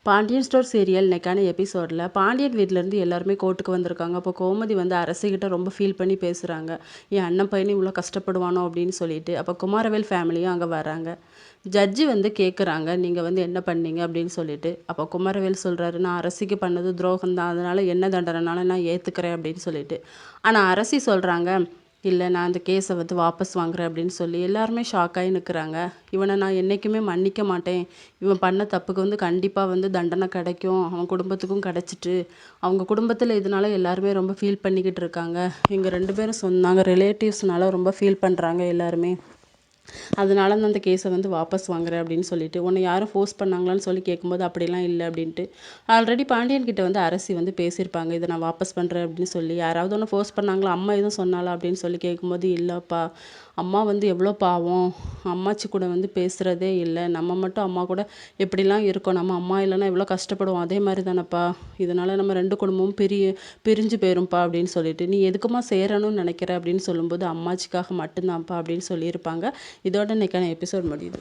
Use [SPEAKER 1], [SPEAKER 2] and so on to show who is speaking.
[SPEAKER 1] Pandian store serial இன்னைக்கான எபிசோடில் பாண்டியன் வீட்டிலேருந்து எல்லாருமே கோர்ட்டுக்கு வந்திருக்காங்க. அப்போ கோமதி வந்து அரசிக்கிட்ட ரொம்ப ஃபீல் பண்ணி பேசுகிறாங்க. என் அண்ணன் பையனும் இவ்வளோ கஷ்டப்படுவானோ அப்படின்னு சொல்லிட்டு. அப்போ குமாரவேல் ஃபேமிலியும் அங்கே வராங்க. ஜட்ஜி வந்து கேட்குறாங்க, நீங்கள் வந்து என்ன பண்ணீங்க அப்படின்னு சொல்லிட்டு. அப்போ குமாரவேல் சொல்கிறாரு, நான் அரசிக்கு பண்ணது துரோகம் தான், அதனால் என்ன தண்டனைனாலும் நான் ஏற்றுக்கிறேன் அப்படின்னு சொல்லிட்டு. ஆனால் அரசி சொல்கிறாங்க, இல்லை நான் அந்த கேஸை வந்து வாபஸ் வாங்குறேன் அப்படின்னு சொல்லி எல்லாருமே ஷாக்காகி நிற்கிறாங்க. இவனை நான் என்றைக்குமே மன்னிக்க மாட்டேன், இவன் பண்ண தப்புக்கு வந்து கண்டிப்பாக வந்து தண்டனை கிடைக்கும், அவன் குடும்பத்துக்கும் கிடச்சிட்டு அவங்க குடும்பத்தில் இதனால எல்லாருமே ரொம்ப ஃபீல் பண்ணிக்கிட்டு இருக்காங்க. இவங்க 2 பேரும் சொன்னாங்க, ரிலேட்டிவ்ஸ்னால ரொம்ப ஃபீல் பண்ணுறாங்க எல்லாருமே. அதனால நான் அந்த கேஸை வந்து வாபஸ் வாங்குறேன் அப்படின்னு சொல்லிட்டு. உன்னை யாரும் ஃபோர்ஸ் பண்ணாங்களான்னு சொல்லி கேட்கும்போது அப்படிலாம் இல்லை அப்படின்ட்டு. ஆல்ரெடி பாண்டியன் கிட்ட வந்து அரசி வந்து பேசியிருப்பாங்க, இதை நான் வாபஸ் பண்ணுறேன் அப்படின்னு சொல்லி. யாராவது ஒன்று ஃபோர்ஸ் பண்ணாங்களா, அம்மா எதுவும் சொன்னாலா அப்படின்னு சொல்லி கேட்கும்போது, இல்லைப்பா அம்மா வந்து எவ்வளோ பாவம், அம்மாச்சி கூட வந்து பேசுகிறதே இல்லை, நம்ம மட்டும் அம்மா கூட எப்படிலாம் இருக்கோம், நம்ம அம்மா இல்லைன்னா எவ்வளோ கஷ்டப்படுவோம், அதே மாதிரி தானேப்பா, இதனால் நம்ம 2 குடும்பமும் பிரிஞ்சு போயிரும்ப்பா அப்படின்னு சொல்லிட்டு. நீ எதுக்குமா சேரணும்னு நினைக்கிற அப்படின்னு சொல்லும்போது, அம்மாச்சிக்காக மட்டும்தான்ப்பா அப்படின்னு சொல்லியிருப்பாங்க. இதோட இன்னைக்கான எபிசோட் முடியுது.